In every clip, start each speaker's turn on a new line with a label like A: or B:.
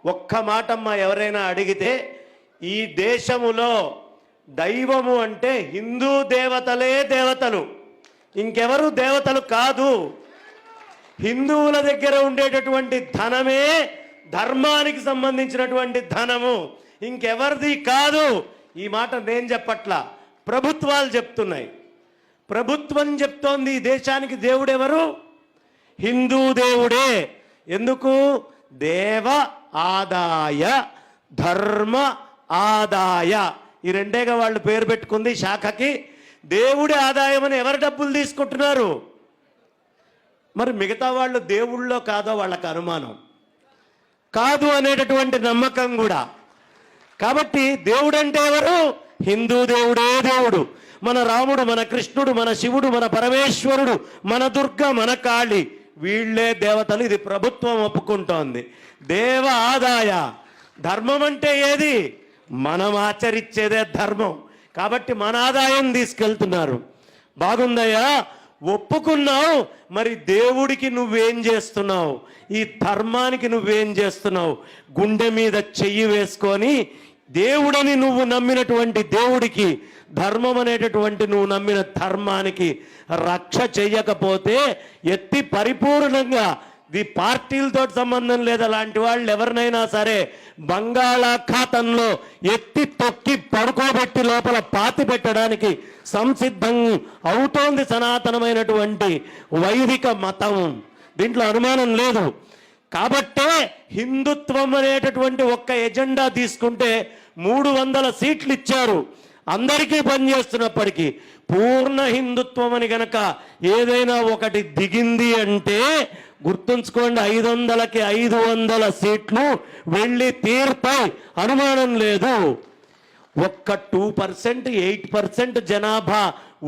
A: ఒక్క మాటమ్మ ఎవరైనా అడిగితే ఈ దేశములో దైవము అంటే హిందూ దేవతలే దేవతలు, ఇంకెవరు దేవతలు కాదు. హిందువుల దగ్గర ఉండేటటువంటి ధనమే ధర్మానికి సంబంధించినటువంటి ధనము, ఇంకెవరిది కాదు. ఈ మాట నేను చెప్పట్లా, ప్రభుత్వాలు చెప్తున్నాయి. ప్రభుత్వం చెప్తోంది ఈ దేశానికి దేవుడు ఎవరు? హిందూ దేవుడే. ఎందుకు? దేవ ఆదాయ, ధర్మ ఆదాయ, ఈ రెండేగా వాళ్ళు పేరు పెట్టుకుంది శాఖకి. దేవుడి ఆదాయం అని ఎవరు డబ్బులు తీసుకుంటున్నారు? మరి మిగతా వాళ్ళు దేవుళ్ళో కాదో వాళ్ళకి అనుమానం, కాదు అనేటటువంటి నమ్మకం కూడా. కాబట్టి దేవుడు అంటే ఎవరు? హిందూ దేవుడే దేవుడు. మన రాముడు, మన కృష్ణుడు, మన శివుడు, మన పరమేశ్వరుడు, మన దుర్గ, మన కాళి, వీళ్ళే దేవతలు. ఇది ప్రభుత్వం ఒప్పుకుంటోంది. దేవ ఆదాయ, ధర్మం అంటే ఏది? మనం ఆచరించేదే ధర్మం. కాబట్టి మన ఆదాయం తీసుకెళ్తున్నారు. బాగుందయ్యా, ఒప్పుకున్నావు. మరి దేవుడికి నువ్వేం చేస్తున్నావు? ఈ ధర్మానికి నువ్వేం చేస్తున్నావు? గుండె మీద చెయ్యి వేసుకొని దేవుడని నువ్వు నమ్మినటువంటి దేవుడికి, ధర్మం అనేటటువంటి నువ్వు నమ్మిన ధర్మానికి రక్ష చెయ్యకపోతే ఎత్తి పరిపూర్ణంగా, ఇది పార్టీలతో సంబంధం లేదు, అలాంటి వాళ్ళు ఎవరినైనా సరే బంగాళాఖాతంలో ఎత్తి తొక్కి పడుకోబెట్టి లోపల పాతి పెట్టడానికి సంసిద్ధం అవుతోంది సనాతనమైనటువంటి వైదిక మతం. దీంట్లో అనుమానం లేదు. కాబట్టే హిందుత్వం అనేటటువంటి ఒక్క ఎజెండా తీసుకుంటే 300 సీట్లు ఇచ్చారు. అందరికీ పనిచేస్తున్నప్పటికీ పూర్ణ హిందుత్వం అని గనక ఏదైనా ఒకటి దిగింది అంటే గుర్తుంచుకోండి, 500కి 500 సీట్లు వెళ్ళి తీర్తాయి, అనుమానం లేదు. ఒక్క 2%, 8% జనాభా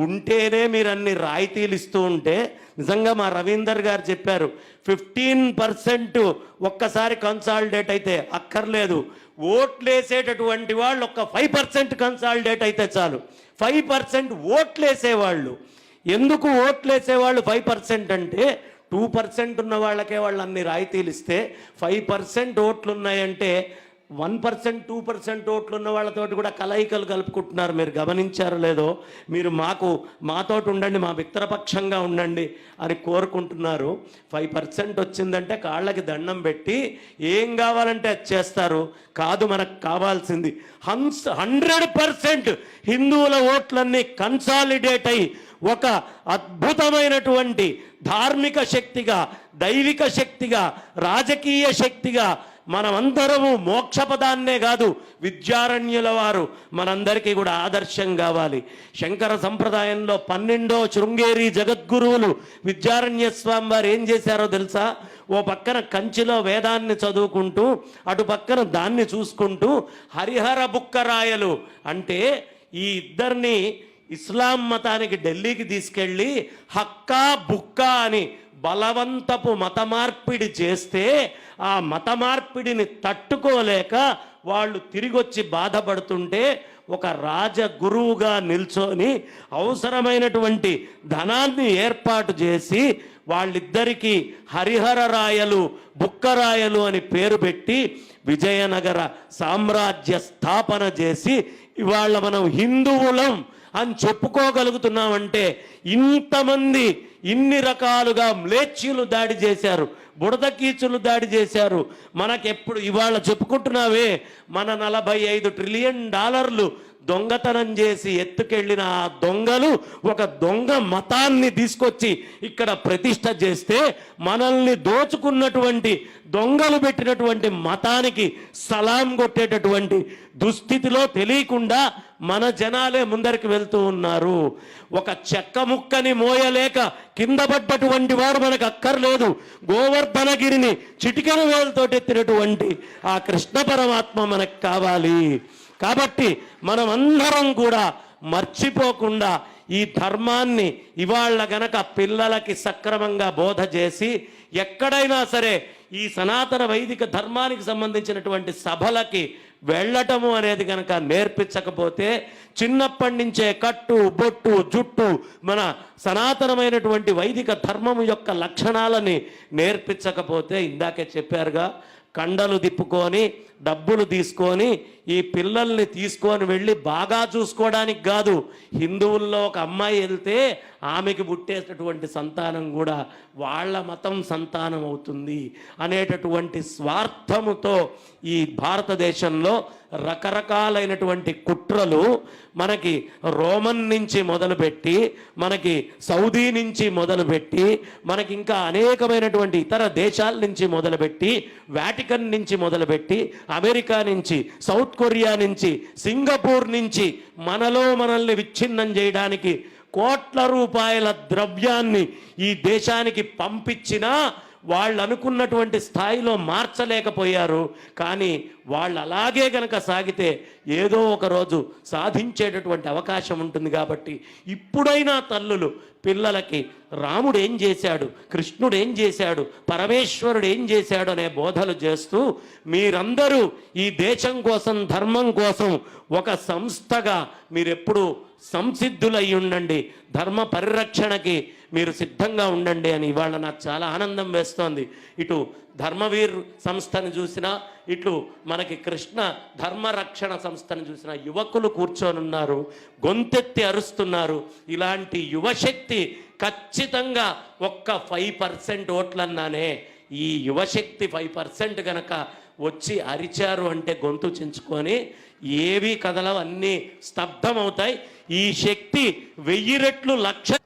A: ఉంటేనే మీరు అన్ని రాయితీలు ఇస్తూ ఉంటే, నిజంగా మా రవీందర్ గారు చెప్పారు 15% ఒక్కసారి కన్సాలిడేట్ అయితే అక్కర్లేదు, ఓట్లేసేటటువంటి వాళ్ళు ఒక్క 5% కన్సాలిడేట్ అయితే చాలు. 5% ఓట్లేసేవాళ్ళు. ఎందుకు ఓట్లేసేవాళ్ళు 5% అంటే 2% ఉన్న వాళ్ళకే వాళ్ళు అన్ని రాయితీలు ఇస్తే 5% ఓట్లు ఉన్నాయంటే 1%, 2% ఓట్లు ఉన్న వాళ్ళతోటి కూడా కలయికలు కలుపుకుంటున్నారు. మీరు గమనించారో లేదో? మీరు మాతోటి ఉండండి, మా మిత్రపక్షంగా ఉండండి అని కోరుకుంటున్నారు. 5% వచ్చిందంటే కాళ్ళకి దండం పెట్టి ఏం కావాలంటే అది చేస్తారు. కాదు, మనకు కావాల్సింది 100% హిందువుల ఓట్లన్నీ కన్సాలిడేట్ అయి ఒక అద్భుతమైనటువంటి ధార్మిక శక్తిగా, దైవిక శక్తిగా, రాజకీయ శక్తిగా మనమందరము మోక్షపదాన్నే కాదు, విద్యారణ్యుల వారు మనందరికీ కూడా ఆదర్శం కావాలి. శంకర సంప్రదాయంలో 12వ శృంగేరి జగద్గురువులు విద్యారణ్య స్వామి వారు ఏం చేశారో తెలుసా? ఓ పక్కన కంచిలో వేదాన్ని చదువుకుంటూ, అటు పక్కన దాన్ని చూసుకుంటూ, హరిహర బుక్కరాయలు అంటే ఈ ఇద్దరిని ఇస్లాం మతానికి ఢిల్లీకి తీసుకెళ్ళి హక్కా బుక్కా అని బలవంతపు మత మార్పిడి చేస్తే, ఆ మత మార్పిడిని తట్టుకోలేక వాళ్ళు తిరిగొచ్చి బాధపడుతుంటే ఒక రాజగురువుగా నిల్చొని అవసరమైనటువంటి ధనాన్ని ఏర్పాటు చేసి వాళ్ళిద్దరికీ హరిహర రాయలు, బుక్కరాయలు అని పేరు పెట్టి విజయనగర సామ్రాజ్య స్థాపన చేసి ఇవాళ మనం హిందువులం అని చెప్పుకోగలుగుతున్నామంటే, ఇంతమంది ఇన్ని రకాలుగా మ్లేచ్చులు దాడి చేశారు, బుడదకీచులు దాడి చేశారు. మనకెప్పుడు ఇవాళ చెప్పుకుంటున్నావే, మన $45 ట్రిలియన్ దొంగతనం చేసి ఎత్తుకెళ్ళిన ఆ దొంగలు ఒక దొంగ మతాన్ని తీసుకొచ్చి ఇక్కడ ప్రతిష్ట చేస్తే, మనల్ని దోచుకున్నటువంటి దొంగలు పెట్టినటువంటి మతానికి సలాం కొట్టేటటువంటి దుస్థితిలో తెలియకుండా మన జనాలే ముందరికి వెళ్తూ ఉన్నారు. ఒక చెక్క ముక్కని మోయలేక కింద పడ్డటువంటి వాడు మనకు అక్కర్లేదు. గోవర్ధనగిరిని చిటికెన వేలతోటి ఎత్తినటువంటి ఆ కృష్ణ పరమాత్మ మనకు కావాలి. కాబట్టి మనమందరం కూడా మర్చిపోకుండా ఈ ధర్మాన్ని ఇవాళ గనక పిల్లలకి సక్రమంగా బోధ చేసి, ఎక్కడైనా సరే ఈ సనాతన వైదిక ధర్మానికి సంబంధించినటువంటి సభలకి వెళ్ళటము అనేది కనుక నేర్పించకపోతే, చిన్నప్పటి నుంచే కట్టు బొట్టు జుట్టు మన సనాతనమైనటువంటి వైదిక ధర్మం యొక్క లక్షణాలని నేర్పించకపోతే, ఇందాకే చెప్పారుగా కండలు తిప్పుకొని డబ్బులు తీసుకొని ఈ పిల్లల్ని తీసుకొని వెళ్ళి బాగా చూసుకోవడానికి కాదు. హిందువుల్లో ఒక అమ్మాయి వెళ్తే ఆమెకి పుట్టేటటువంటి సంతానం కూడా వాళ్ళ మతం సంతానం అవుతుంది అనేటటువంటి స్వార్థముతో ఈ భారతదేశంలో రకరకాలైనటువంటి కుట్రలు మనకి రోమన్ నుంచి మొదలుపెట్టి, మనకి సౌదీ నుంచి మొదలుపెట్టి, మనకి ఇంకా అనేకమైనటువంటి ఇతర దేశాల నుంచి మొదలుపెట్టి, వాటికన్ నుంచి మొదలుపెట్టి, అమెరికా నుంచి, సౌత్ కొరియా నుంచి, సింగపూర్ నుంచి మనల్ని విచ్ఛిన్నం చేయడానికి కోట్ల రూపాయల ద్రవ్యాన్ని ఈ దేశానికి పంపించినా వాళ్ళు అనుకున్నటువంటి స్థాయిలో మార్చలేకపోయారు. కానీ వాళ్ళు అలాగే గనక సాగితే ఏదో ఒక రోజు సాధించేటటువంటి అవకాశం ఉంటుంది. కాబట్టి ఇప్పుడైనా తల్లులు పిల్లలకి రాముడు ఏం చేశాడు, కృష్ణుడు ఏం చేశాడు, పరమేశ్వరుడు ఏం చేశాడు అనే బోధలు చేస్తూ మీరందరూ ఈ దేశం కోసం, ధర్మం కోసం ఒక సంస్థగా మీరెప్పుడు సంసిద్ధులై ఉండండి, ధర్మ పరిరక్షణకి మీరు సిద్ధంగా ఉండండి అని ఇవాళ నాకు చాలా ఆనందం వేస్తోంది. ఇటు ధర్మవీర్ సంస్థను చూసినా, ఇట్లు మనకి కృష్ణ ధర్మరక్షణ సంస్థను చూసినా యువకులు కూర్చొని ఉన్నారు, గొంతెత్తి అరుస్తున్నారు. ఇలాంటి యువశక్తి ఖచ్చితంగా ఒక్క 5% ఓట్లన్నానే, ఈ యువశక్తి 5% కనుక వచ్చి అరిచారు అంటే గొంతు చించుకొని ఏవి కదలవు, అన్నీ స్తబ్దమవుతాయి. ఈ శక్తి 1000 రెట్లు 1,00,000